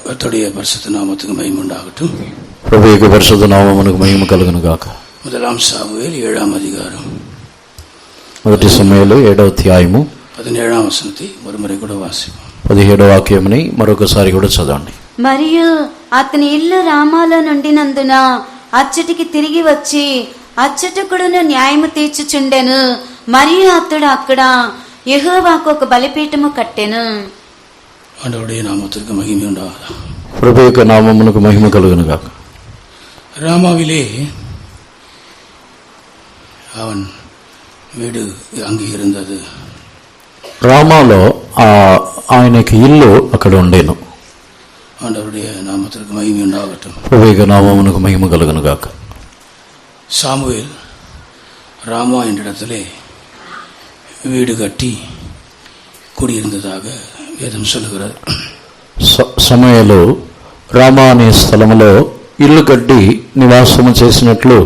கர்த்தருடைய பரிசுத்த நாமத்துக்கு மகிமை உண்டாகட்டும். ప్రభువుకి పరిశుద్ధ నామమునకు మహిమ కలుగును గాక. முதலாம் சாமுவேல் 7ஆம் அதிகாரம், మొదటి సమూయేలు 7వ అధ్యాయము 17వ వచనத்தை మరోమరి కూడా వాసిద్దాం. 17వ వాక్యముని మరొకసారి కూడా చదవండి. మరియు అతని ఇల్లు రామాలో నుండినందున అచ్చటికి తిరిగి వచ్చి అచ్చటకుడును న్యాయము తీర్చుచుండెను. మరియు అతడు అక్కడ యెహోవాకు ఒక బలిపీఠము కట్టెను. ஆண்டவருடைய நாமத்திற்கு மகிமை உண்டாவதா. ప్రభు యొక్క నామమునకు మహిమ కలుగును గాక. ராமாவிலே அவன் வீடு அங்கே இருந்தது. రామాలో ఆయనకి ఇల్లు అక్కడ ఉండేను. ஆண்டவருடைய நாமத்திற்கு மகிமை உண்டாகட்டும். ప్రభు యొక్క నామమునకు మహిమ కలుగును గాక. சாமுவேல் ராமா என்ற இடத்திலே வீடு கட்டி குடியிருந்ததாக வேதம் சொல்லுகிறது. సమూయేలు రామా అనే స్థలములో ఇల్లు కట్టి నివాసము చేసినట్లు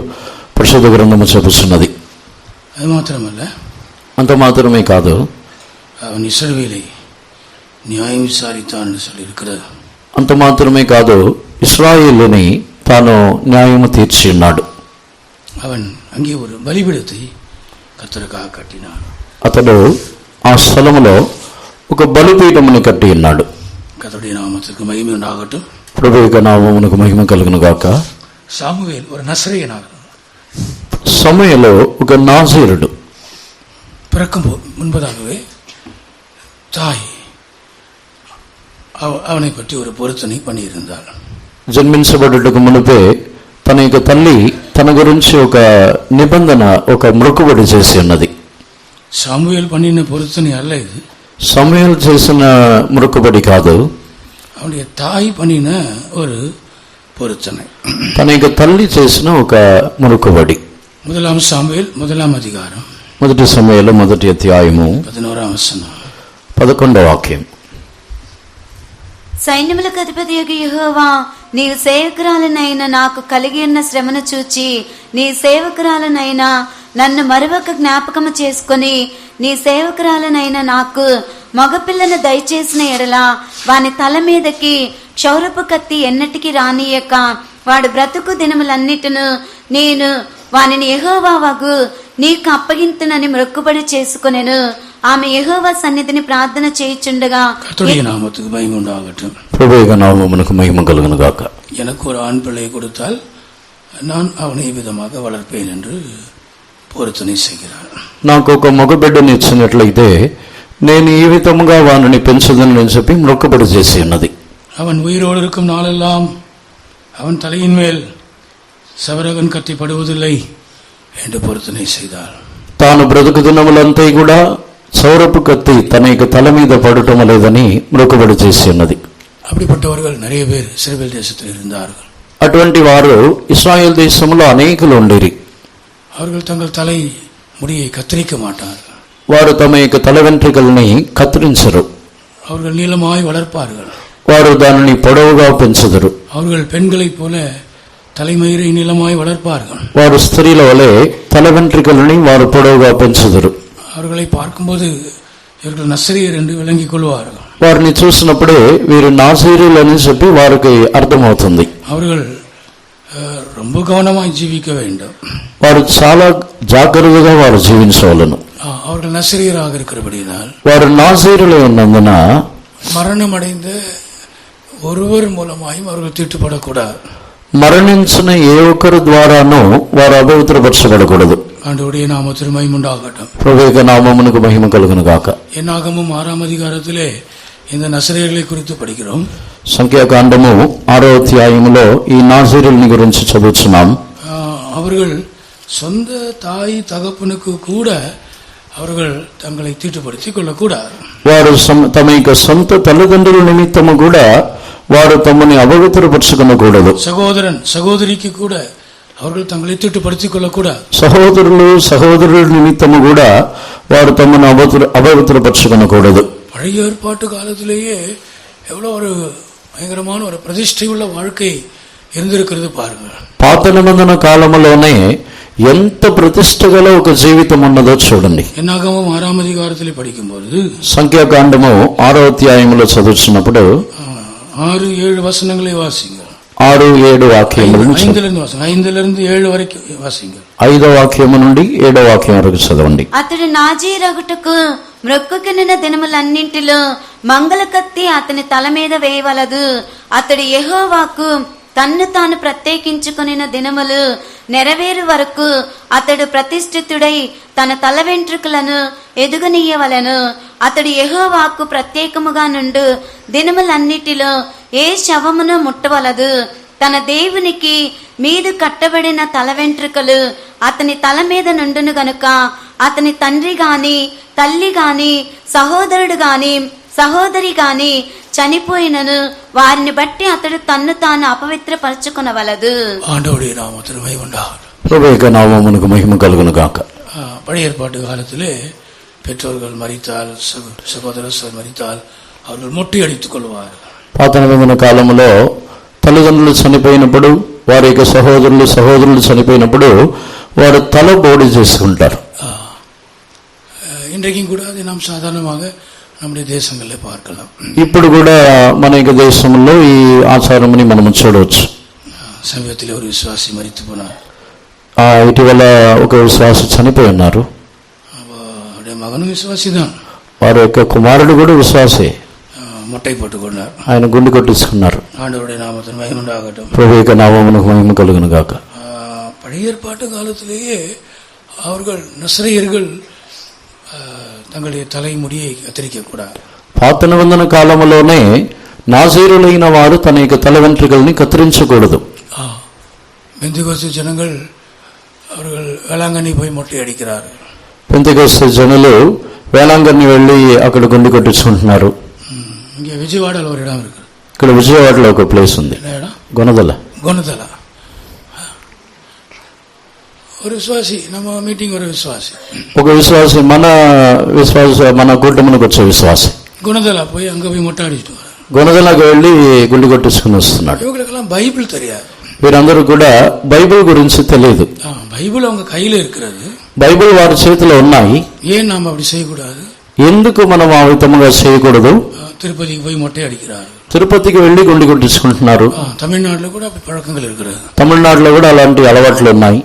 పరిశుద్ధ గ్రంథము చెబుతున్నది. அது மாத்திரமல்ல, అంత మాత్రమే కాదు, அவன் இஸ்ரவேலை நியாயம் விசாரித்தான் என்று சொல்லியிருக்கிறது. అంత మాత్రమే కాదు, ఇశ్రాయేలుని తాను న్యాయము తీర్చి ఉన్నాడు. அவன் அங்கே ஒரு பலிபீடத்தை கர்த்தருக்காக கட்டினான். అతడు ఆ స్థలములో ఒక బలిపీఠమును కట్టి ఉన్నాడు. கர்த்தருடைய நாமத்திற்கு மகிமை உண்டாகட்டும். ప్రభు యొక్క నామమునకు మహిమ కలుగును గాక. சாமுவேல் ஒரு நசரேயனாக సమూయేలు ఒక నాజీరుడు. பிறக்கும் முன்பதாகவே தாய் அவனை பற்றி ஒரு பொருத்தனை பண்ணியிருந்தாள். జన్మించబడుటకు మునిపే తన యొక్క తల్లి తన గురించి ఒక నిబంధన, ఒక మొక్కుబడి చేసి ఉన్నది. சாமுவேல் பண்ணின பொருத்தனை அல்ல இது. సమూయేలు చేసిన మొక్కుబడి కాదు, அவனுடைய தாய் பண்ணின ஒரு பொருத்தனை. తన యొక్క తల్లి చేసిన ఒక మొక్కుబడి. முதலாம் சாமுவேல் 1ஆம் அதிகாரம், మొదటి సమూయేలు 1వ అధ్యాయము 11వ వచనం, 11వ వాక్యం. సైన్యములకు అధిపతియగు యెహోవా, నీవు సేవకురాలనైన నాకు కలిగి ఉన్న శ్రమను చూచి నీ సేవకురాలనైనా నన్ను మరొక జ్ఞాపకము చేసుకుని నీ సేవకురాలనైనా నాకు మగపిల్లను దయచేసిన ఎడల వాని తల మీదకి క్షౌరపు కత్తి ఎన్నటికి రానియక వాడు బ్రతుకు దినములన్నిటిను నేను వానిని యెహోవా వగు నీకు అప్పగింతునని మొక్కుబడి చేసుకొనెను. ఆమె యెహోవా సన్నిధిని ప్రార్థన చేయుచుండగా கர்த்தருடைய நாமத்துக்கு மகிமை உண்டாகட்டும். ప్రభు యొక్క నామమునకు మహిమ కలుగును గాక. எனக்கு ஒரு ஆண் பிள்ளை கொடுத்தால் நான் அவனை விதமாக வளர்ப்பேன் என்று பொருத்தனை செய்கிறார். నాకు ఒక మగబిడ్డని ఇచ్చినట్లయితే నేను ఈ విధముగా వానిని పెంచుదని చెప్పి మొక్కుబడి చేసి ఉన్నది. அவன் உயிரோடு இருக்கும் நாளெல்லாம் அவன் தலையின் மேல் சவரகன் கட்டிப்படுவதில்லை என்று பொருத்தனை செய்தார். తాను బ్రతుకు దినములంతా కూడా సౌరపు కత్తి తన యొక్క తల మీద పడటం లేదని మొక్కుబడి చేసి ఉన్నది. அப்படிப்பட்டவர்கள் நிறைய பேர் இஸ்ரவேல் தேசத்தில் இருந்தார்கள். అటువంటి వారు ఇశ్రాయేల్ దేశంలో అనేకులు ఉండేరి. அவர்கள் தங்கள் தலை முடியை கத்தரிக்க மாட்டார்கள். వారు తమ యొక్క తల వెంట్రుకల్ని కత్తిరించరు. அவர்கள் நீளமாய் வளர்ப்பார்கள். వారు దానిని పొడవుగా పెంచుదురు. அவர்கள் பெண்களைப் போல தலைமயிரை நீளமாய் வளர்ப்பார்கள். వారు స్త్రీల వలె తల వెంట్రుకల్ని వారు పొడవుగా పెంచుదురు. அவர்களை பார்க்கும்போது இவர்கள் நசரியர் என்று விளங்கிக் கொள்வார்கள். వారిని చూసినప్పుడే వీరు నాజీరులు అని చెప్పి వారికి అర్థమవుతుంది. அவர்கள் ரொம்ப கவனமாய் ஜீவிக்க வேண்டும். వారు చాలా జాగ్రత్తగా వారు జీవించవలను. அவர்கள் நசரியராக இருக்கிறபடியால் వారు నాజీరులై ఉన్నందున மரணம் அடைந்த ஒருவர் மூலமாயும் அவர்கள் தீட்டுப்படக்கூடாது. మరణించిన ఏ ఒక్కరి ద్వారానూ వారు అపవిత్రపరచబడకూడదు. ஆண்டவருடைய நாமத்திற்கு மகிமை உண்டாகட்டும். ప్రభు యొక్క నామమునకు మహిమ కలుగును గాక. என்னாகமம் 6ஆம் அதிகாரத்திலே இந்த நசரியர்களை குறித்து படிக்கிறோம். సంఖ్యాకాండము 6వ అధ్యాయములో ఈ నాజీరుల్ని గురించి చదువుతున్నాం. அவர்கள் சொந்த தாய் தகப்பனுக்கு கூட அவர்கள் தங்களை தீட்டுப்படுத்திக் கொள்ளக்கூடாது. వారు తమ యొక్క సొంత తల్లిదండ్రుల నిమిత్తము కూడా వారు తమని అపవిత్రపరచుకొనకూడదు. சகோதரன் சகோதரிக்கு கூட அவர்கள் தங்களை தீட்டுப்படுத்திக் கொள்ளக்கூடாது. సహోదరుల నిమిత్తము కూడా వారు తమను అపవిత్రపరచుకొనకూడదు. பழைய ஏற்பாட்டு காலத்திலேயே எவ்வளவு ஒரு பயங்கரமான ஒரு பிரதிஷ்டை உள்ள வாழ்க்கை இருந்திருக்கிறது பாருங்கள். పాత నిబంధన కాలములోనే ఎంత ప్రతిష్ట గల ఒక జీవితం ఉన్నదో చూడండి. ఎన్నాగమం 6ఆம் அதிகாரத்திலே படிக்கும்போது సంఖ్యాకాండము 6వ అధ్యాయములో చదువుతున్నప్పుడు 6-7 வசனங்களை வாசிங்க. 6-7 వాక్యములను 5-7 వరకు వాసింగ. 5వ వాక్యము నుండి 7వ వాక్యం వరకు చదవండి. అతడు నాజీరగుటకు మ్రొక్కుకొనిన దినములన్నింటిలో మంగళ కత్తి అతని తల మీద వేయవలదు. అతడు యెహోవాకు తన్ను తాను ప్రత్యేకించుకొనిన దినములు నెరవేరు వరకు అతడు ప్రతిష్ఠితుడై తన తల వెంట్రుకలను ఎదుగనీయవలెను. అతడు యెహోవాకు ప్రత్యేకముగా నుండు దినములన్నిటిలో ఏ శవమును ముట్టవలదు. తన దేవునికి మీదు కట్టబడిన తల వెంట్రుకలు అతని తల మీద నుండును గనుక అతని తండ్రి గాని తల్లి గాని సహోదరుడు గాని సహోదరి గాని చనిపోయినను వారిని బట్టి అతడు తన్ను తాను అపవిత్రపరచుకొనవలదు. ஆண்டவருடைய நாமத்தில் மகிமை உண்டாகட்டும். ప్రభువు నామమునకు మహిమ కలుగును గాక. பழைய ஏற்பாட்டு காலத்திலே பெற்றோர்கள் மரித்தால் சகோதரர் மரித்தால் அவர்கள் மொட்டை அடித்துக் கொள்வார்கள். పాత నిబంధన కాలంలో తల్లిదండ్రులు చనిపోయినప్పుడు వారి యొక్క సహోదరులు చనిపోయినప్పుడు వారు తల బోడి చేసుకుంటారు. இன்றைக்கும் கூட அதை நாம் சாதாரணமாக நம்முடைய దేశంలో பார்க்கலாம். ఇప్పుడు కూడా మన యొక్క దేశంలో ఈ ఆచారంని మనం చూడవచ్చు. సమీపంలో ఒక విశ్వాసి మరిచి పోనారు. ఇటీవల ఒక విశ్వాసి చనిపోయి ఉన్నారు. మగను విశ్వాసిదాన్. వారి యొక్క కుమారుడు కూడా విశ్వాసే. మొట్టై పట్టుకున్నారు. ఆయన గుండు కొట్టించుకున్నారు. ஆண்டவருடைய நாமத்தில் மகிமை உண்டாகட்டும். ప్రభువు యొక్క నామమునకు మహిమ కలుగును గాక. பழைய ஏற்பாட்டு காலத்திலேயே அவர்கள் நசரேயர்கள் தங்களுடைய தலைமுடியை கத்தரிக்க கூடாது. పాత నిబంధన కాలంలోనే నాజీరులైన వారు తన యొక్క తల వెంట్రుకల్ని కత్తిరించకూడదు. பெந்தெகோஸ்து ஜனங்கள் அவர்கள் வேளாங்கண்ணி போய் மொட்டை அடிக்கிறார்கள். పెంతెకోస్తు జనులు వేలాంగణి వెళ్ళి అక్కడ గుండు కొట్టించుకుంటున్నారు. இங்கே விஜயவாடல ஒரு இடம் இருக்கு. ఇక్కడ విజయవాడలో ఒక ప్లేస్ ఉంది, గొనదల. ஒரு విశ్వాసి நம்ம మీటింగ్ ஒரு విశ్వాసి, ఒక విశ్వాసి మన కూటమికి వచ్చే విశ్వాసి గుణదల పోయి அங்க போய் மொட்டை அடிச்சிட்டு வராரு. గొనదలకు వెళ్ళి గుండు కొట్టించుకుని వస్తున్నాడు. இவங்களுக்கெல்லாம் பைபிள் தெரியாது. వీరందరూ కూడా బైబిల్ గురించి తెలియదు. బైబిల్ அவங்க கையில இருக்கிறது. బైబిల్ వారి చేతిలో ఉన్నాయి. ஏன் நாம அப்படி செய்யக்கூடாது? ఎందుకు మనం ఆ విధంగా చేయకూడదు? తిరుపతికి పోయి మొట్టை అడిగారు. తిరుపతికి వెళ్లి గుండు కొట్టించుకుంటున్నారు. తమిళనాడులో కూడా పழக்கங்கள் இருக்கிறது. తమిళనాడులో కూడా అలాంటి అలవాట్లు ఉన్నాయి.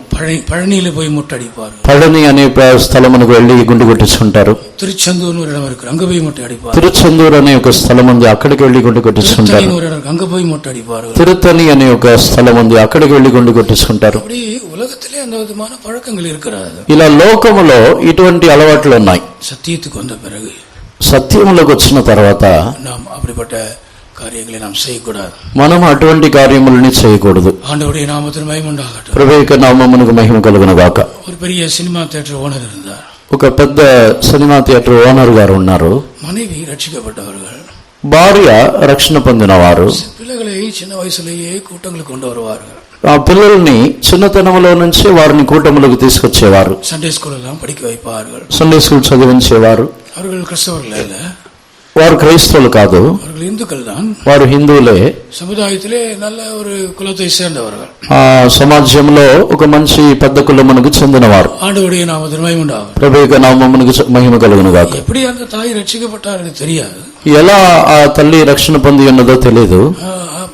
పళనిలో పోయి మొట్టை అడిపారు. పళని అనే స్థలమునకు వెళ్లి గుండు కొట్టించుకుంటారు. తిరుచెందూరు ఇடம் ఇருக்கு, అంగ పోయి మొట్టை అడిపారు. తిరుచెందూరు అనే ఒక స్థలం ఉంది, అక్కడికి వెళ్లి గుండు కొట్టించుకుంటారు. అంగ పోయి మొట్టை అడిపారు. తిరుత్తని అనే ఒక స్థలం ఉంది, అక్కడికి వెళ్లి గుండు కొట్టించుకుంటారు. ఉలగத்திலே அந்த விதமான பழக்கங்கள் இருக்கிறது. ఇలా లోకములో ఇటువంటి అలవాట్లు ఉన్నాయి. సత్యத்துக்கு வந்த பிறகு, సత్యములకు వచ్చిన తర్వాత நாம் அப்படிப்பட்ட కార్యங்களை நாம் செய்யக்கூடாது. మనం అటువంటి కార్యములని చేయకూడదు. ஆண்டவருடைய நாமத்தில் மகிமை உண்டாகட்டும். ప్రభువు యొక్క నామమునకు మహిమ కలుగును గాక. ஒரு பெரிய சினிமா தியேட்டர் ஓனர் இருந்தார். ఒక పెద్ద సినిమా థియేటర్ ఓనర్ గారు ఉన్నారు. மனைவி ரட்சிக்கப்பட்டவர்கள், భార్య రక్షణ పొందినవారు. పిల్లகளை చిన్న వయసులోయే కూటంలకు கொண்டு வருவார்கள். ఆ పిల్లల్ని చిన్నతనంలో నుంచి వారిని కూటములకు తీసుకొచ్చేవారు. సండే స్కూల్ எல்லாம் படிக்க வைப்பார்கள். సండే స్కూల్ చదివించేవారు. அவர்கள் கிறிஸ்தவர்கள் அல்ல, వారు క్రైస్తవులు కాదు, அவர்கள் இந்துக்கள் தான். వారు హిందువులే. సముదాయத்திலே நல்ல ஒரு కులத்தை சேர்ந்தவர்கள். ఆ సమాజంలో ఒక మంచి పెద్ద కులమునకు చెందినవారు. ஆண்டவருடைய நாமத்தில் மகிமை உண்டாகட்டும். ప్రభువు యొక్క నామమునకు మహిమ కలుగును గాక. எப்படி அந்த தாய் ரட்சிக்கப்பட்டாரని தெரியாது. ఎలా ఆ తల్లి రక్షణ పొంది ఉన్నదో తెలియదు.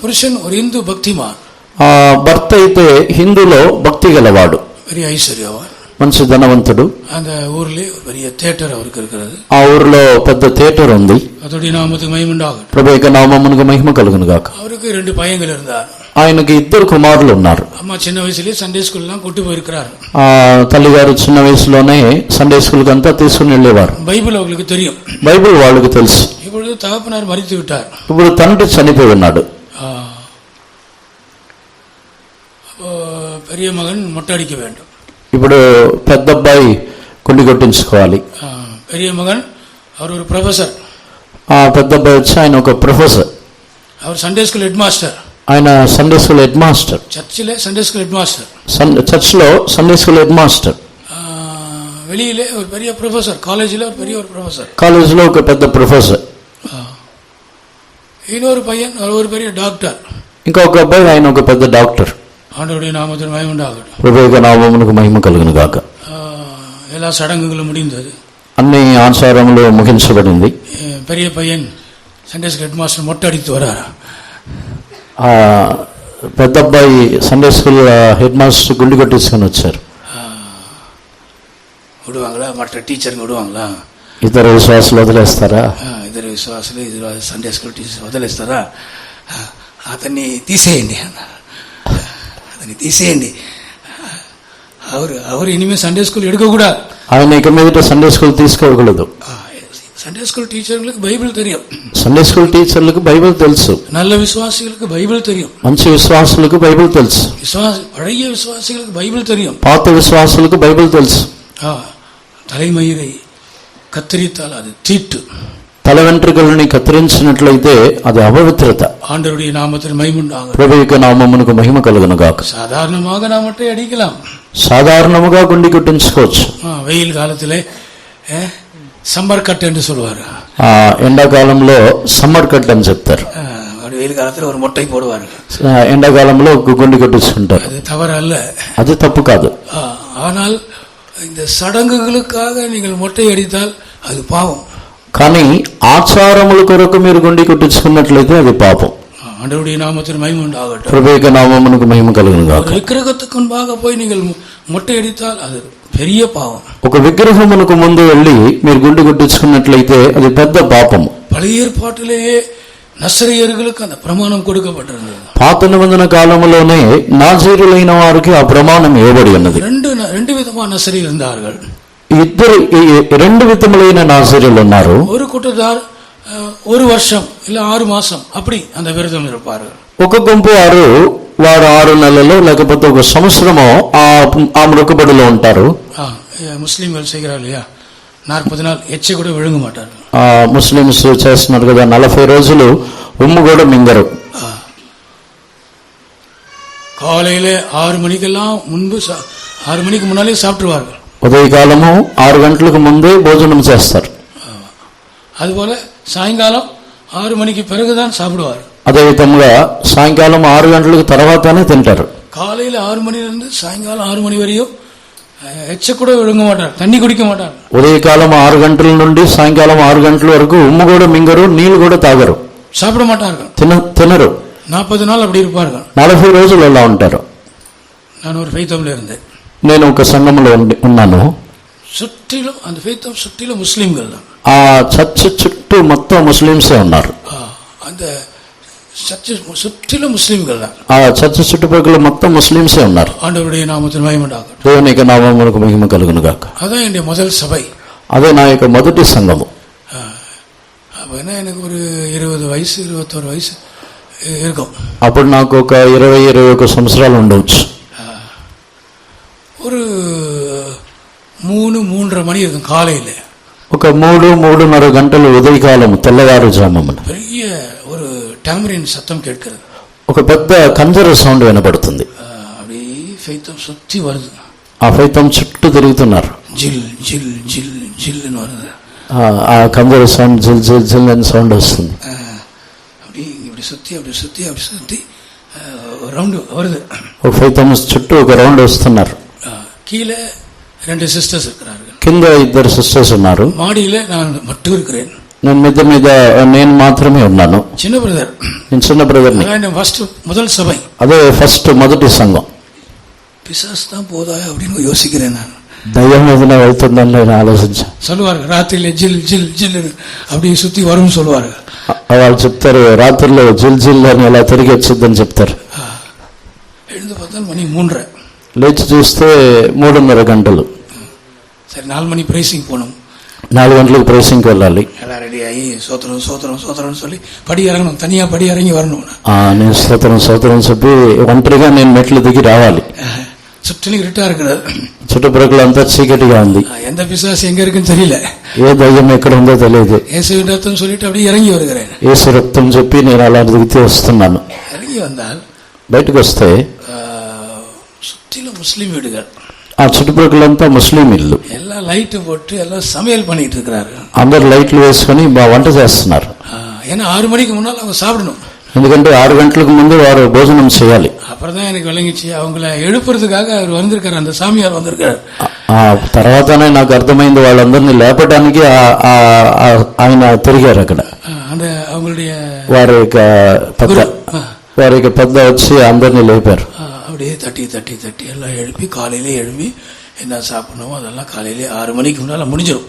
పురుషన్ ஒரு இந்து பக்திமான், ఆ భర్త అయితే హిందూలో భక్తి గలవాడు, பெரிய ஐஸ்வர்யவான், మంచి ధనవంతుడు. அந்த ஊர்ல ஒரு பெரிய தியேட்டர் அவருக்கு இருக்கிறது. ఆ ఊరిలో పెద్ద థియేటర్ ఉంది. அதோடைய நாமத்துக்கு மகிமை உண்டாகட்டும். ప్రభువు యొక్క నామమునకు మహిమ కలుగును గాక. அவருக்கு 2 பையன்கள் இருந்தார். ఆయనకి 2 కుమారులు ఉన్నారు. అమ్మ చిన్న వయసులో సండే స్కూల్ எல்லாம் கூட்டி போயிருக்கிறார். ఆ తల్లిగారు చిన్న వయసులోనే సండే స్కూల్ కి అంతా తీసుకుని వెళ్ళేవారు. బైబిల్ அவங்களுக்கு தெரியும். బైబిల్ వాళ్ళకి తెలుసు. ఇప్పుడు தகப்பனார் மரித்து விட்டார். ఇప్పుడు తండ్రి చనిపోయి ఉన్నాడు. பெரிய மகன் மொட்டை அடிக்க வேண்டும். ఇప్పుడు పెద్ద అబ్బాయి గుండు కొట్టించుకోవాలి. பெரிய மகன் அவர் ஒரு ப்ரொஃபசர். ఆ పెద్ద అబ్బాయి వచ్చి ఆయన ఒక ప్రొఫెసర్. அவர் సండే స్కూల్ హెడ్ మాస్టర్. ఆయన సండే స్కూల్ హెడ్ మాస్టర్. చర్చిలో సండే స్కూల్ హెడ్ మాస్టర్. చర్చ్లో సండే స్కూల్ హెడ్ మాస్టర్. வெளியிலே ஒரு பெரிய ப்ரொஃபசர், காலேஜில் ஒரு பெரிய ஒரு ப்ரொஃபசர். కాలేజీలో ఒక పెద్ద ప్రొఫెసర్. இன்னொரு பையன் ஒரு பெரிய డాక్టర్. ఇంకా ఒక అబ్బాయి ఆయన ఒక పెద్ద డాక్టర్. ஆண்டவருடைய நாமத்தில் மகிமை உண்டாகட்டும். ప్రభువు యొక్క నామమునకు మహిమ కలుగును గాక. எல்லா சடங்குகளும் முடிந்தது, అన్ని ఆచారములు ముగించబడింది. பெரிய பையன் సండే స్కూల్ హెడ్ మాస్టర్ மொட்டை அடித்து வராரு. పెద్ద అబ్బాయి సండే స్కూల్ హెడ్ మాస్టర్ గుండు కొట్టేసుకొని వచ్చారు. விடுவாங்களா? மற்ற டீச்சருங்க விடுவாங்களா? ఇద్దరు విశ్వాసులు వదిలేస్తారా? ఇద్దరు విశ్వాసులు ఇద్దరు సండే స్కూల్ టీచర్స్ వదిలేస్తారా? అతన్ని తీసేయండి అన్నారు. అతన్ని తీసేయండి. அவர் இனிமே సండే స్కూల్ எடுக்கக்கூடாது. ఆయన ఇక మీదట సండే స్కూల్ తీసుకోకూడదు. సండే స్కూల్ టీచర్లకు బైబిల్ తెలియం. సండే స్కూల్ టీచర్లకు బైబిల్ తెలుసు. நல்ல விசுவாசிகளுக்கு బైబిల్ తెలియం. మంచి విశ్వాసులకు బైబిల్ తెలుసు. பழைய விசுவாசிகளுக்கு బైబిల్ తెలియం. పాత విశ్వాసులకు బైబిల్ తెలుసు. தலைமயிரை కత్తిరిத்தால் అది తీట్టు. తల వెంట్రుకలని కత్తిరించినట్లయితే అది అపవిత్రత. ஆண்டவருடைய நாமத்தில் மகிமை உண்டாகும். ప్రభువు యొక్క నామమునకు మహిమ కలుగును గాక. సాధారణமாக நாம் மட்டை அடிக்கலாம். సాధారణముగా గుండి కొట్టించుకోవచ్చు. வெயில் காலத்திலே సమ్మర్ కట్ என்று சொல்வாరు. ఎండాకాలంలో సమ్మర్ కట్ అని చెప్తారు. வெயில் காலத்தில் ஒரு மொட்டை போடுவாరు. ఎండాకాలంలో గుండి కొట్టించుకుంటారు. அது தவறு அல்ல, అది తప్పు కాదు. ஆனால் இந்த சடங்குகளுக்காக நீங்கள் மொட்டை அடித்தால் அது பாவம். కానీ ఆచారముల కొరకు మీరు గుండి కొట్టించుకున్నట్లయితే అది పాపం. ஆண்டவருடைய நாமத்தில் மகிமை உண்டாகட்டும். ప్రభువు యొక్క నామమునకు మహిమ కలుగును గాక. విగ్రహத்துக்கு முன்பாக போய் நீங்கள் மொட்டை அடித்தால் அது பெரிய பாவம். ఒక విగ్రహమునకు ముందు వెళ్ళి మీరు గుండి కొట్టించుకున్నట్లయితే అది పెద్ద పాపము. பழைய ஏற்பாட்டிலேயே నజరేయులకు அந்த ప్రమాణం கொடுக்கப்பட்டிருந்தது. పాత నిబంధన కాలంలోనే నాజీరులైన వారికి ఆ ప్రమాణం ఇవ్వబడి ఉన్నది. రెండు విధమైన నజరేయులు இருந்தார்கள். రెండు విధములైన నాజీరులు ఉన్నారు. ஒரு கூட்டத்தார் ஒரு வருஷம் இல்ல 6 மாசம் அப்படி அந்த விரதம் இருப்பார்கள். ఒక గుంపు వారు 6 నెలలు లేకపోతే ఒక సంవత్సరమో ఆ మృకబడిలో ఉంటారు. ముస్లింలు செய்கிறார்கள் இல்லையா, 40 நாள் எச்ச கூட விழுங்க மாட்டாరు. ముస్లిమ్స్ చేస్తున్నారు కదా, 40 రోజులు ఉమ్ము కూడా మింగరు. காலையில 6 மணிக்கெல்லாம் முன்பு 6 மணிக்கு முன்னாலே சாப்பிட்டுருவார்கள். ఉదయకాలము 6 గంటలకు ముందే భోజనం చేస్తారు. அதுபோல சாயங்காலம் 6 மணிக்கு பிறகுதான் சாப்பிடுவார். అదే విధంగా సాయంకాలం 6 గంటలకు తర్వాతనే తింటారు. காலையில 6 மணிலிருந்து சாயங்காலம் 6 மணி வரையும் எச்ச கூட விழுங்க மாட்டார், தண்ணி குடிக்க மாட்டார். ఉదయకాలం 6 గంటల నుండి సాయంకాలం 6 గంటల వరకు ఉమ్ము కూడా మింగరు, నీళ్లు కూడా తాగరు, சாப்பிட மாட்டார்கள், తినరు. 40 நாள் அப்படி இருப்பார்கள். 40 రోజులు అలా ఉంటారు. நான் ஒரு ஃபெய்த்தம்ல இருந்தேன். నేను ఒక సంఘంలో ఉన్నాను. சுற்றிலும் அந்த ஃபெய்த்தம் சுற்றிலும் முஸ்லிம்கள் தான். ఆ చర్చ్ చుట్టూ మొత్తం ముస్లింసే ఉన్నారు. அந்த சர்ச் சுற்றிலும் முஸ்லிம்கள் தான். ఆ చర్చ్ చుట్టుపక్కల మొత్తం ముస్లింసే ఉన్నారు. ஆண்டவருடைய நாமத்தில் மகிமை உண்டாகட்டும். దేవుని యొక్క నామమునకు మహిమ కలుగును గాక. அதான் என்னுடைய முதல் சபை. అదే నా యొక్క మొదటి సంఘము. அப்பனா எனக்கு ஒரு 20 வயசு 21 வயசு இருக்கும். అప్పుడు నాకు ఒక 20-21 సంవత్సరాలు ఉండవచ్చు. ஒரு 3-3:30 மணி இருக்கும் காலையில. ఒక 3-3:30 గంటలు ఉదయకాలం తెల్లవారుజామున பெரிய ஒரு டாமரின் சத்தம் கேட்கிறது. ఒక పెద్ద కంజర సౌండ్ వినపడుతుంది. அப்படி ஃபெய்த்தம் சுத்தி வருது. ఆ ఫైతం చుట్టూ తిరుగుతున్నారు. జిల్ జిల్ జిల్ జిల్ అని வருது. ఆ కంజర సౌండ్ జిల్ జిల్ జిల్ అని సౌండ్ వస్తుంది. அப்படி இப்படி சுத்தி அப்படி சுத்தி அப்படி சுத்தி ரவுண்ட் வருது. ఒక ఫైతం చుట్టూ ఒక రౌండ్ వస్తున్నారు. கீழே 2 சிஸ்டர்ஸ் இருக்கிறார்கள். కింద 2 సిస్టర్స్ ఉన్నారు. மாடியில நான் மட்டும் இருக்கிறேன். నేను మిద్ద మీద నేను మాత్రమే ఉన్నాను. చిన్న బ్రదర్, నేను చిన్న బ్రదర్ని. ఫస్ట్ முதல் சபை. అదే ఫస్ట్ మొదటి సంఘం. பிசாசு தான் போதா அப்படின்னு யோசிக்கிறேன் நான். దయ్యం ఏదైనా వెళ్తుందని నేను ఆలోచించాను. சொல்லுவார்கள் రాత్రిలో జిల్ జిల్ జిల్ அப்படி சுத்தி வரும் சொல்லுவார்கள். వాళ్ళు చెప్తారు రాత్రిలో జిల్ జిల్ అని అలా తిరిగి వచ్చిందని చెప్తారు. எழுந்து பார்த்தா மணி 3:30. లేచి చూస్తే 3:30 గంటలు. சரி 4 மணி பிரைசிங் போகணும். 4 గంటలకు ప్రైసింగ్కి వెళ్ళాలి. எல்லாம் ரெடி ஆகி சோத்திரம் சோத்திரம் சோத்திரம்னு சொல்லி படி இறங்கணும், தனியா படி இறங்கி வரணும். నేను స్తోత్రం స్తోత్రం చెప్పి ఒంటరిగా నేను మెట్లు దిగి రావాలి. சுற்றிலும் இருட்டா இருக்கிறது. చుట్టుప్రక్కలంతా చీకటిగా ఉంది. எந்த பிசாசு எங்க இருக்குன்னு தெரியல. ఏ దయ్యం ఎక్కడ ఉందో తెలియదు. இயேசு ரத்தம் சொல்லிட்டு அப்படியே இறங்கி வருகிறேன். యేసు రక్తం చెప్పి నేను అలా దిగితే వస్తున్నాను. இறங்கி வந்தால் బయటకు వస్తే சுற்றிலும் முஸ்லீம் வீடுகள். ఆ చుట్టుప్రక్కలంతా ముస్లిం ఇల్లు. எல்லாம் லைட் போட்டு எல்லாம் சமையல் பண்ணிட்டு இருக்கிறாரு. అందరు లైట్లు వేసుకొని వంట చేస్తున్నారు. ஏன்னா 6 மணிக்கு முன்னால் அவங்க சாப்பிடணும். ఎందుకంటే 6 గంటలకు ముందు వారు భోజనం చేయాలి. அப்புறம்தான் எனக்கு விளங்கிச்சு அவங்கள எழுப்புறதுக்காக அவர் வந்திருக்காரு, அந்த சாமியார் வந்திருக்காரு. తర్వాతనే నాకు అర్థమైంది వాళ్ళందరినీ లేపడానికి ఆయన తిరిగారు అక్కడ. அந்த அவங்களுடைய వారి యొక్క వారికి పెద్ద వచ్చి అందరినీ లేపారు. அப்படியே தட்டி தட்டி தட்டி எல்லாம் எழுப்பி காலையிலே எழுப்பி என்ன சாப்பிடணுமோ அதெல்லாம் காலையிலே 6 மணிக்கு முன்னால் முடிஞ்சிடும்.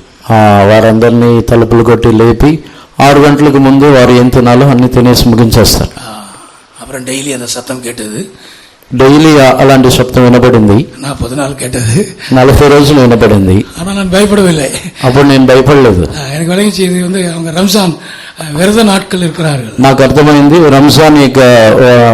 వారందరినీ తలుపులు కొట్టి లేపి 6 గంటలకు ముందు వారు ఏం తినాలో అన్ని తినేసి ముగించేస్తారు. அப்புறம் டெய்லி அந்த சத்தம் கேட்டது. డైలీ అలాంటి శబ్దం వినపడింది. 40 நாள் கேட்டது. 40 రోజులు వినపడింది. ஆனால் நான் பயப்படவில்லை. అప్పుడు నేను భయపడలేదు. எனக்கு விளங்கிச்சு இது வந்து அவங்க ரம்ஜான் விரத நாட்கள் இருக்கிறார்கள். నాకు అర్థమైంది రంజాన్ యొక్క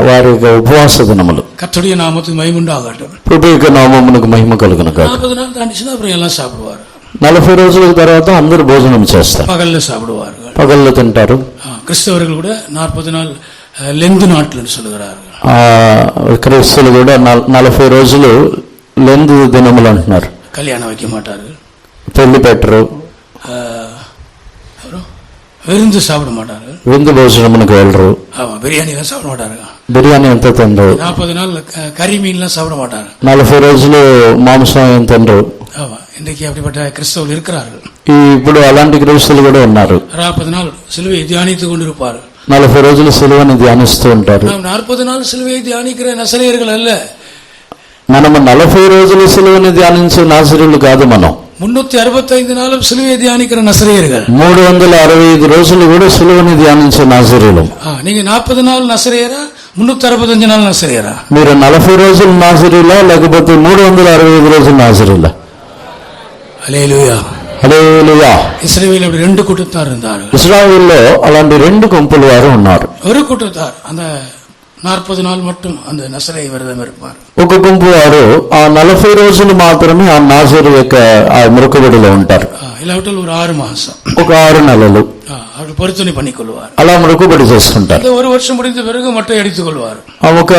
వారి యొక్క ఉపవాస దినములు. கர்த்தருடைய நாமத்துக்கு மகிமை உண்டாகட்டும். ప్రభు యొక్క నామమునకు మహిమ కలుగును గాక. 40 நாள் தாண்டிச்சுன்னா అப்புறம் எல்லாம் சாப்பிடுவாరు. 40 రోజుల తర్వాత అందరూ భోజనం చేస్తారు. పగల్లో சாப்பிடுவார்கள். పగల్లో తింటారు. கிறிஸ்தவர்கள் கூட 40 நாள் లెందు నాట్లు சொல்லுகிறார்கள். క్రైస్తవులు కూడా 40 రోజులు లెందు దినములు అంటున్నారు. కళ్యాణం வைக்க மாட்டார்கள். పెళ్లి పెట్టరు. விருந்து சாப்பிட மாட்டார்கள். విందు భోజనమునకు వెళ్ళరు. బిర్యానీ எல்லாம் சாப்பிட மாட்டார்கள். బిర్యానీ ఎంత తినరు. 40 நாள் கறி மீன்லாம் சாப்பிட மாட்டார்கள். 40 రోజులు మాంసం ఏం తినరు. இன்றைக்கு அப்படிப்பட்ட கிறிஸ்தவர்கள் இருக்கிறார்கள். ఇప్పుడు అలాంటి క్రైస్తవులు కూడా ఉన్నారు. 40 நாள் சிலுவையை தியானித்துக் கொண்டிருப்பார்கள். 40 రోజులు సిలువని ధ్యానిస్తూ ఉంటారు. 40 நாள் சிலுவையை தியானிக்கிற நசரேயர்கள் அல்ல. మనము 40 రోజులు సిలువని ధ్యానించే నాజరీయులు కాదు. మనం 365 నాளும் சிலுவையை தியானிக்கிற நசரேயர்கள். 365 రోజులు కూడా సిలువని ధ్యానించే నాజరీయులు. நீங்க 40 நாள் நசரேயரா 365 நாள் నసరేయరా? మీరు 40 రోజులు నాజరీయులా లేకపోతే 365 రోజులు నాజరీయులా? హల్లెలూయా, హల్లెలూయా. ఇశ్రాయేలు அப்படி 2 கூட்டத்தார் இருந்தார்கள். ఇశ్రాయేలులో అలాంటి 2 గుంపుల వారు ఉన్నారు. ஒரு கூட்டத்தார் அந்த 40 நாள் மட்டும் அந்த నసరేయ విరదం இருப்பார். ఒక గుంపు వారు ఆ 40 రోజులు మాత్రమే ఆ నాజరు యొక్క ఆ మొక్కుబడిలో ఉంటారు. ఇలావటల్ ஒரு 6 மாசம், ఒక 6 నెలలు அவர் பொருத்தனை பண்ணிக்கொள்வார். అలా మొక్కుబడి చేసుకుంటారు. ஒரு வருஷம் முடிந்த பிறகு மட்டை அடித்துக் கொள்வார். ఒక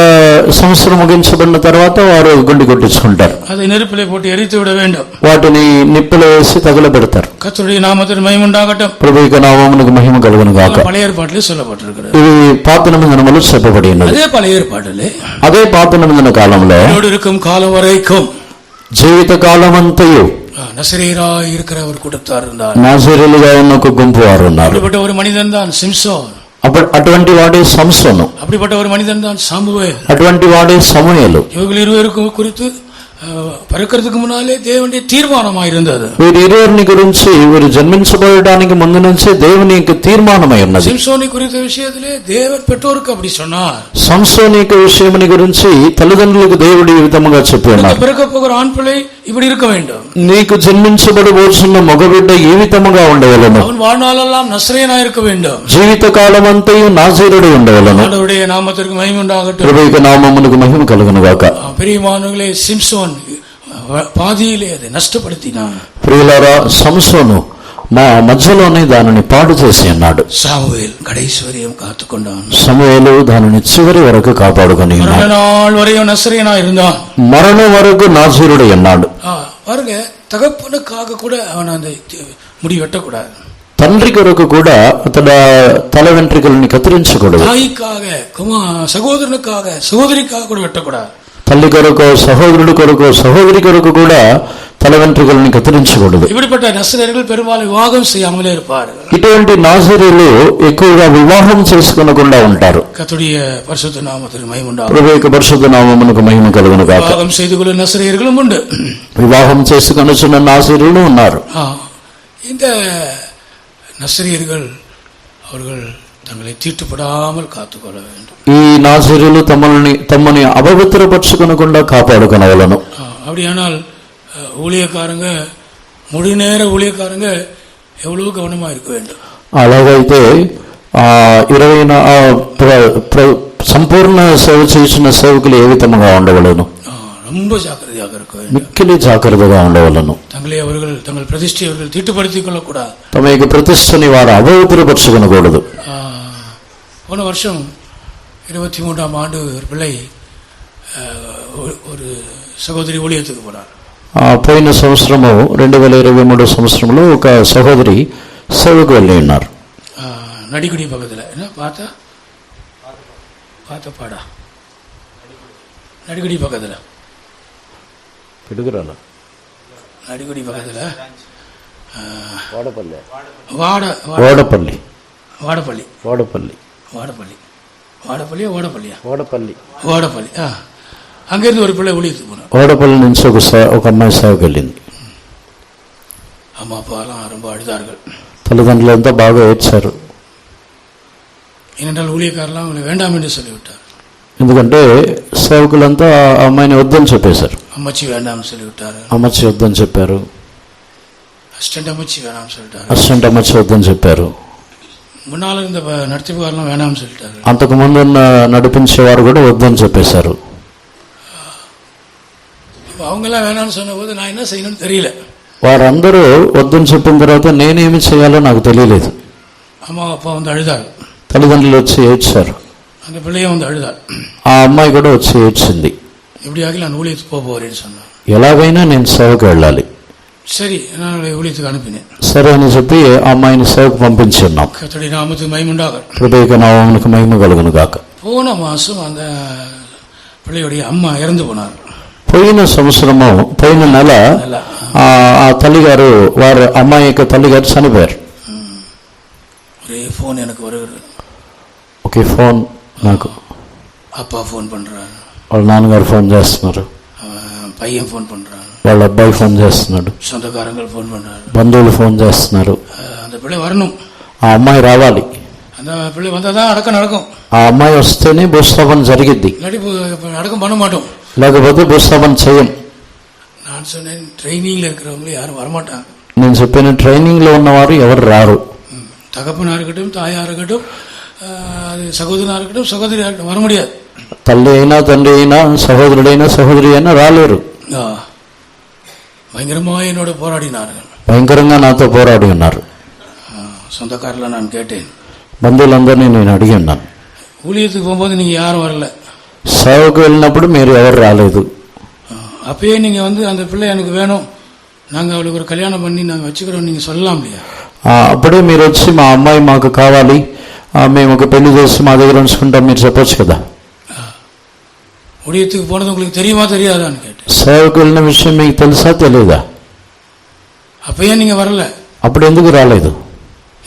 సంవత్సరం ముగించబడిన తర్వాత వారు గుండి కొట్టించుకుంటారు. அதை நெருப்பிலே போட்டு எரித்து விட வேண்டும். వాటిని నిప్పులో వేసి తగలబెడతారు. கர்த்தருடைய நாமத்திற்கு மகிமை உண்டாகட்டும். ప్రభు యొక్క నామమునకు మహిమ కలుగును గాక. பழைய ఏర్పాటులో சொல்லப்பட்டிருக்கிறது. ఇది పాత నిబంధనలో చెప్పబడి ఉన్నది. అదే పழைய ఏర్పాటులే, అదే పాత నిబంధన కాలంలో இருக்கும் కాలం వரைக்கும் జీవిత కాలమంతయు நசரேயராய் இருக்கிற ஒரு கூட்டத்தார் இருந்தார். నాజరీయులుగా ఉన్న ఒక గుంపు వారు ఉన్నారు. அப்படிப்பட்ட ஒரு மனிதன் தான் சிம்சோன். అటువంటి వాడే సంసోను. அப்படிப்பட்ட ஒரு மனிதன் தான் சாமுவேல். అటువంటి వాడే సమూయేలు. இவர்கள் இருவருக்கும் குறித்து పరకర్తకు మునాలే దేవుని తీర్మానమై இருந்தது. వీరి ఇరువురిని గురించి వీరు జన్మించబడడానికి ముందు నుంచే దేవుని యొక్క తీర్మానమై ఉన్నది. సంసోని குறித்த விஷயத்திலே தேவன் பெற்றோருக்கு அப்படி சொன்னார். సంసోని యొక్క విషయముని గురించి తల్లిదండ్రులకు దేవుడు ఈ విధముగా చెప్పి ఉన్నారు. பிறக்கப்போகிற ஆண் பிள்ளை இப்படி இருக்க வேண்டும். నీకు జన్మించబడబోతున్న మగబిడ్డ ఈ విధముగా ఉండవలెను. அவன் வாழ்நாளெல்லாம் நசரேயனாய் இருக்க வேண்டும். జీవిత కాలమంతయు నాజీరుడై ఉండవలెను. ఆండవరుடைய నామத்திற்கு మహిమ உண்டாகட்டும். ప్రభువుకి నామమునకు మహిమ కలుగును గాక. ప్రియమానులే సిమ్సోన్ పాదిயிலே அதை నష్టపడినాడు. ప్రియులారా, సంసోను మా మధ్యలోనే దానిని పాడు చేసి అన్నాడు. సామువేల్ కడైశ్వర్యం కాతుకొండాన్. సమూయేలు దానిని చివరి వరకు కాపాడుకొని మరణనాల్ వரையும் నసరేయனாய் இருந்தான். మరణం వరకు నాజీరుడై ఉన్నాడు. பாருங்க, தகப்பனுக்காக கூட அவன் அந்த முடி வெட்டக்கூடாது. తండ్రి కొరకు కూడా అతడు తల వెంట్రుకలని కత్తిరించకూడదు. తాయికాగ సహోదరునికాగ సహోదరికాగ కూడా వెట్టకూడదు. తల్లి కొరకు, సహోదరుడి కొరకు, సహోదరి కొరకు కూడా తల వెంట్రుకలని కత్తిరించకూడదు. ఇప్పుడుపట్ట నసరేయులు పెరుమాళ్ వివాహం చేయామలే இருப்பாరు. ఇటువంటి నాజరీయులు ఎక్కువగా వివాహం చేసుకొనకుండా ఉంటారు. కర్తరుடைய பரிசுத்த நாமத்திற்கு மகிமை உண்டாகட்டும். ప్రభువు యొక్క పరిశుద్ధ నామమునకు మహిమ కలుగును గాక. వివాహం செய்துకొన్న నసరేయులు ఉండు. వివాహం చేసుకొనుచున్న నాజరీయులు ఉన్నారు. இந்த நசரியர்கள் அவர்கள் தங்களை தீட்டுப்படாமல் காத்துக்கொள்ள வேண்டும். ఈ నాజరీయులు తమని అపవిత్రపరచుకొనకుండా కాపాడుకొనవలెను. அப்படியானால் ஊழியக்காரங்க, முழு நேர ஊழியக்காரங்க எவ்வளவு கவனமா இருக்க வேண்டும். అలాగైతే 20 సంపూర్ణ సేవ చేసిన సేవకులు ఏ విధముగా ఉండవలెను? ரொம்ப ஜாக்கிரதையாக இருக்க வேண்டும். மிக்கிலி ஜாக்கிரதைగా ఉండవలెను. தங்களை அவர்கள் தங்கள் பிரதிஷ்டை அவர்கள் தீட்டுப்படுத்திக் கொள்ளக்கூடாது. తమ యొక్క ప్రతిష్టని వారు అపవిత్రపరచుకొనకూడదు. போன வருஷம் 23ஆம் ஆண்டு ஒரு பிள்ளை ஒரு சகோதரி ஊழியத்துக்கு போனார். పోయిన సంవత్సరము 2023 సంవత్సరంలో ఒక సహోదరి సేవకు వెళ్ళి ఉన్నారు. నడిగుడి పక్కన పాత పాడా నడిగుడి పక్కన పిడుగురాల నడిగుడి పక్కన వాడపల్లి ఓడపల్లి అங்கிருந்து ஒரு பிள்ளை ஊழியத்துக்கு போனார். ఓడపల్లి నుంచి ఒక అమ్మాయి సేవకి వెళ్ళింది. అమ్మ అప్పాலாம் ரொம்ப అழுதார்கள். తల్లిదండ్రులంతా బాగా ఏడ్చారు. ஏனென்றால் ஊழியக்காரலாம் அவங்களை வேண்டாம் என்று சொல்லிவிட்டார். ఎందుకంటే సేవకులంతా ఆ అమ్మాయిని వద్దని చెప్పేశారు. అమ్మచ్చి వేண்டாం சொல்லிவிட்டாరు. అమ్మచ్చి వద్దని చెప్పారు. అసిస్టెంట్ అమ్మచ్చి వేண்டாం சொல்லிட்டாరు. అసిస్టెంట్ అమ్మచ్చి వద్దని చెప్పారు. మున్నాలు இந்த నడిచేవాళ్ళం వేண்டாం சொல்லிட்டாరు. అంతకు ముందు నడిపించేవారు కూడా వద్దని చెప్పేశారు. அவங்கெல்லாம் வேணாம்னு சொன்னபோது நான் என்ன செய்யணும்னு தெரியல. వారందరూ వద్దని చెప్పిన తర్వాత నేనేమి చేయాలో నాకు తెలియలేదు. అమ్మ అప్ప வந்து అழுదారు. తల్లిదండ్రులు వచ్చి ఏడ్చారు. அந்த பிள்ளையும் வந்து அழுதார். ఆ అమ్మాయి కూడా వచ్చి ఏడ్చింది. எப்படியாகி நான் ஊழியத்துக்கு போக போறேன்னு சொன்னான். ఎలాగైనా నేను సేవకు వెళ్ళాలి. சரி, நான் ஊழியத்துக்கு அனுப்பினேன். సరే అని చెప్పి ఆ అమ్మాయిని సేవకు పంపించి ఉన్నాం. கர்த்தருடைய நாமத்துக்கு மகிமை உண்டாகட்டும். హృదయ నామమునకు మహిమ కలుగును గాక. போன மாசம் அந்த பிள்ளையுடைய அம்மா இறந்து போனார். పోయిన సంవత్సరము పోయిన నెల ఆ తల్లిగారు వారి అమ్మాయి యొక్క తల్లిగారు చనిపోయారు. ஒரே ஃபோன் எனக்கு வருகிறது. ఒకే ఫోన్ నాకు. அப்பா ஃபோன் பண்றாரு. వాళ్ళ నాన్నగారు ఫోన్ చేస్తున్నారు. பையன் ஃபோன் பண்றான். వాళ్ళ అబ్బాయి ఫోన్ చేస్తున్నాడు. சொந்தக்காரங்க ஃபோன் பண்றாரு. బంధువులు ఫోన్ చేస్తున్నారు. அந்த பிள்ளை வரணும். ఆ అమ్మాయి రావాలి. அந்த பிள்ளை வந்தாதான் அடக்கம் நடக்கும். ఆ అమ్మాయి వస్తేనే భూస్థాపన జరిగిద్ది. அடக்கம் பண்ண மாட்டோம். లేకపోతే భూస్థాపన చేయం. நான் சொன்னேன் ட்ரைனிங்ல இருக்கிறவங்க யாரும் வரமாட்டாங்க. నేను చెప్పిన ట్రైనింగ్ లో ఉన్నవారు ఎవరు రారు. தகப்பனா இருக்கட்டும், தாயா இருக்கட்டும், சகோதரனா இருக்கட்டும், சகோதரியா இருக்கட்டும் வர முடியாது. తల్లి అయినా తండ్రి అయినా సహోదరుడైనా సహోదరి అయినా రాలేరు. பயங்கரமா என்னோட போராடினார்கள். భయంకరంగా నాతో పోరాడి ఉన్నారు. சொந்தக்காரில் நான் கேட்டேன். బంధువులందరినీ నేను అడిగి ఉన్నాను. ஊழியத்துக்கு போகும்போது நீங்க யாரும் வரல. సేవకు వెళ్ళినప్పుడు మీరు ఎవరు రాలేదు. அப்பயே நீங்க வந்து அந்த பிள்ளை எனக்கு வேணும், நாங்க அவளுக்கு ஒரு கல்யாணம் பண்ணி நாங்க வச்சுக்கிறோம் நீங்க சொல்லலாம் இல்லையா? అప్పుడే మీరు వచ్చి మా అమ్మాయి మాకు కావాలి, మేము ఒక పెళ్లి చేసి మా దగ్గర ఉంచుకుంటాం మీరు చెప్పొచ్చు కదా. ஊழியத்துக்கு போனது உங்களுக்கு தெரியுமா தெரியாதான்னு கேட்டேன். సేవకు వెళ్ళిన విషయం మీకు తెలుసా తెలియదా? அப்பயே நீங்க வரல. అప్పుడు ఎందుకు రాలేదు?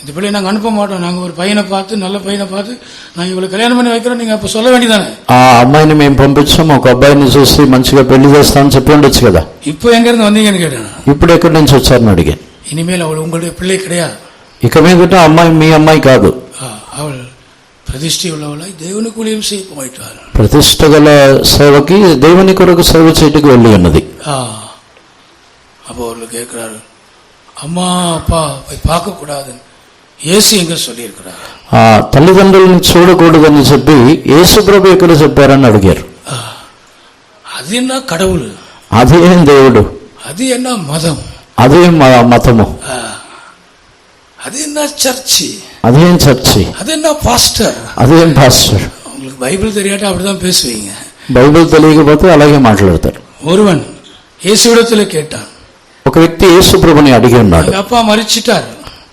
இந்த பிள்ளையை நாங்க அனுப்ப மாட்டோம், நாங்க ஒரு பையனை பார்த்து நல்ல பையனை பார்த்து நாங்க இவளை கல்யாணம் பண்ணி வைக்கிறோம் நீங்க அப்ப சொல்ல வேண்டியதானே. ఆ అమ్మాయిని మేము పంపించాం, ఒక అబ్బాయిని చూసి మంచిగా పెళ్లి చేస్తామని చెప్పి ఉండొచ్చు కదా. இப்போ ఎங்க இருந்து வந்தீங்கன்னு கேட்டேன். ఇప్పుడు ఎక్కడి నుంచి వచ్చారని అడిగాను. இனிமேல் அவள் உங்களுடைய பிள்ளை கிடையாது. ఇక మీదట అమ్మాయి మీ అమ్మాయి కాదు. அவள் ప్రతిష్ఠ உள்ளவளாய் దేవునికి ஊழியம் செய்ய போயிட்டாள். ప్రతిష్ఠ గల సేవకి దేవుని కొరకు సేవ చేయటకు వెళ్ళి ఉన్నది. அப்போ அவர்கள் கேட்கிறாரு, அம்மா அப்பா போய் பார்க்க கூடாதுன்னு యేసు எங்க சொல்லியிருக்கிறார். తల్లిదండ్రులను చూడకూడదని చెప్పి యేసు ప్రభు ఎక్కడ చెప్పారని అడిగారు. అది என்ன கடவுள், అదేం దేవుడు, அது என்ன மதம், అదేం మతము, அது என்ன சர்ச், అదేం చర్చి, அது என்ன பாஸ்டர், అదేం పాస్టర్. உங்களுக்கு பைபிள் தெரியாட்டா அப்படிதான் பேசுவீங்க. బైబిల్ తెలియకపోతే అలాగే మాట్లాడతారు. ஒருவன் இயேசுவிடத்துல கேட்டான். ఒక వ్యక్తి యేసు ప్రభుని అడిగి ఉన్నాడు. அப்பா மரிச்சிட்டார்,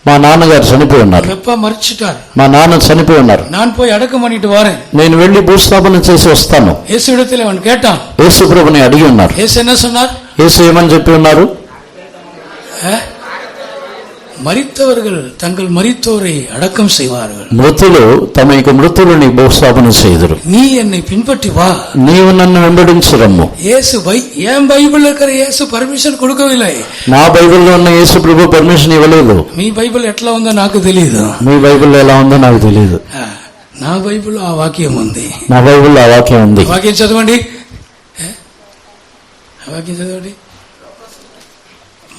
మా నాన్నగారు చనిపోయి ఉన్నారు, அப்பா மரிச்சிட்டார், మా నాన్న చనిపోయి ఉన్నారు, நான் போய் அடக்கம் பண்ணிட்டு வரேன், నేను వెళ్లి భూస్థాపన చేసి వస్తాను. இயேசுவிடத்துல அவன் கேட்டான். యేసు ప్రభుని అడిగి ఉన్నారు. இயேசு என்ன சொன்னார்? యేసు ఏమని చెప్పి ఉన్నారు? மரித்தவர்கள் தங்கள் மரித்தோரை அடக்கம் செய்வார்கள், మృతులు తమ యొక్క మృతులని భూస్థాపన చేయుదురు. நீ என்னை பின்பற்றி வா, నీవు నన్ను వెంబడించు రమ్ము. இயேசு ஏன் பைபிள் இருக்கிற இயேசு పర్మిషన్ கொடுக்கவில்லை. నా బైబిల్లో ఉన్న యేసు ప్రభు పర్మిషన్ ఇవ్వలేదు. మీ బైబిల్ ఎట్లా ఉందో నాకు తెలియదు, మీ బైబిల్లో ఎలా ఉందో నాకు తెలియదు. నా బైబిల్ ఆ వాక్యం ఉంది. నా బైబిల్లో ఆ వాక్యం ఉంది. వాక్యం చదవండి, వాక్యం చదవండి.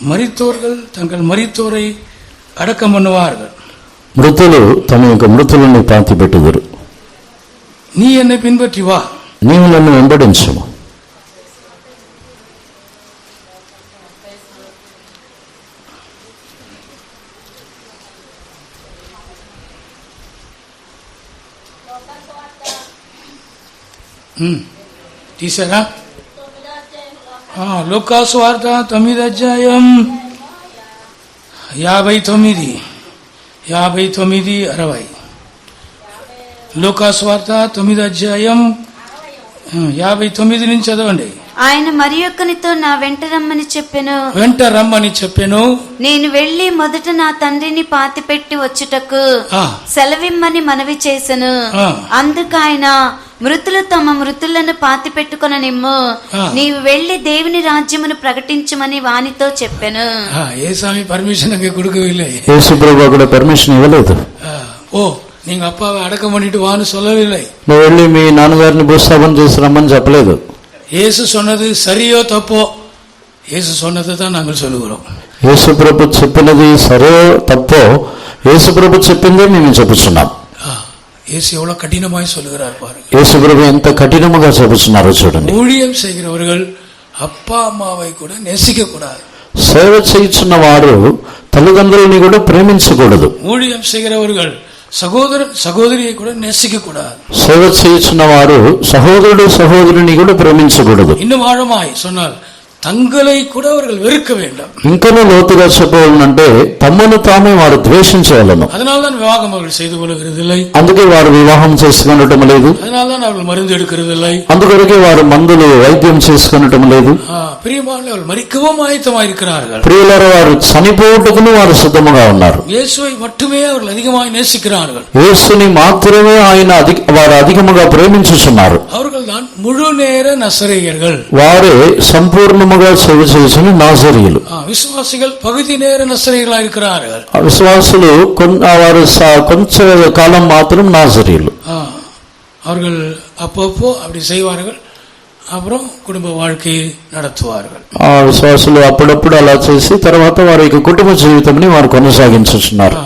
மரித்தோர்கள் தங்கள் மரித்தோரை அடக்கம் பண்ணுவார்கள், మృతులు తమ యొక్క మృతులను పాతి పెట్టుదురు. நீ என்னை பின்பற்றி வா, నీవు నన్ను వెంబడించుము. తీసారా? లూకాసు వార్త 9వ అధ్యాయం 59, 60. లూకాసు వార్త 9వ అధ్యాయం 59 నుంచి చదవండి. ఆయన మరి ఒక్కనితో నా వెంట రమ్మని చెప్పెను. నేను వెళ్లి మొదట నా తండ్రిని పాతిపెట్టి వచ్చుటకు సెలవిమ్మని మనవి చేసెను. అందుకు ఆయన, మృతులు తమ మృతులను పాతి పెట్టుకొననిమ్ము, నీవు వెళ్లి దేవుని రాజ్యమును ప్రకటించమని వానితో చెప్పెను. ஏசாமி பர்மிஷன் அங்கே கொடுக்கவில்லை. యేసు ప్రభువు కూడా పర్మిషన్ ఇవ్వలేదు. ఓ நீங்க அப்பாவை அடக்கம் பண்ணிட்டு வான்னு சொல்லவில்லை. నువ్వు వెళ్ళి మీ నాన్నగారిని భూస్థాపన చేసి రమ్మని చెప్పలేదు. இயேசு சொன்னது சரியோ தப்போ, இயேசு சொன்னதை தான் நாங்கள் சொல்லுகிறோம். యేసు ప్రభు చెప్పినది సరే తప్పో, యేసు ప్రభు చెప్పిందే మేము చెప్పుచున్నాం. இயேசு எவ்வளவு கடினமாய் சொல்லுகிறார் பாருங்க. యేసు ప్రభు ఎంత కఠినముగా చెప్పుచున్నారో చూడండి. ஊழியம் செய்கிறவர்கள் அப்பா அம்மாவை கூட நேசிக்க கூடாது. సేవ చేయుచున్న వారు తల్లిదండ్రులని కూడా ప్రేమించకూడదు. ஊழியம் செய்கிறவர்கள் சகோதரன் சகோதரியை கூட நேசிக்க கூடாது. సేవ చేయుచున్న వారు సహోదరుడు సహోదరుని కూడా ప్రేమించకూడదు. இன்னும் ஆழமாய் சொன்னால் தங்களை கூட அவர்கள் வெறுக்க வேண்டும். ఇంకనూ లోతుగా చెప్పాలంటే తమను తామే వారు ద్వేషించవలను. அதனால்தான் விவாகம் அவர்கள் செய்து கொள்கிறதில்லை. అందుకే వారు వివాహం చేసుకొనటం లేదు. அதனால்தான் அவர்கள் மருந்து எடுக்கிறதில்லை. అందుకొరకే వారు మందులు వైద్యం చేసుకొనటం లేదు. பிரியமானவர்கள் மரிக்கவும் ஆயத்தமாய் இருக்கிறார்கள். ప్రియులారా, వారు చనిపోవుటకును వారు సిద్ధముగా ఉన్నారు. இயேசுவை மட்டுமே அவர்கள் அதிகமாக நேசிக்கிறார்கள். యేసుని మాత్రమే వారు అధికముగా ప్రేమించుచున్నారు. அவர்கள் தான் முழு நேர நசரேயர்கள். వారే సంపూర్ణముగా సేవ చేసిన నాజరీయులు. విశ్వాసిகள் పகுதி நேர நசரேயர்களாக இருக்கிறார்கள். విశ్వాసులు వారు కొంచెం కాలం మాత్రం నాజరీయులు. அவர்கள் அப்பப்போ அப்படி செய்வார்கள், அப்புறம் குடும்ப வாழ்க்கையை நடத்துவார்கள். ఆ విశ్వాసులు అప్పుడప్పుడు అలా చేసి తర్వాత వారి కుటుంబ జీవితం వారు కొనసాగించుచున్నారు.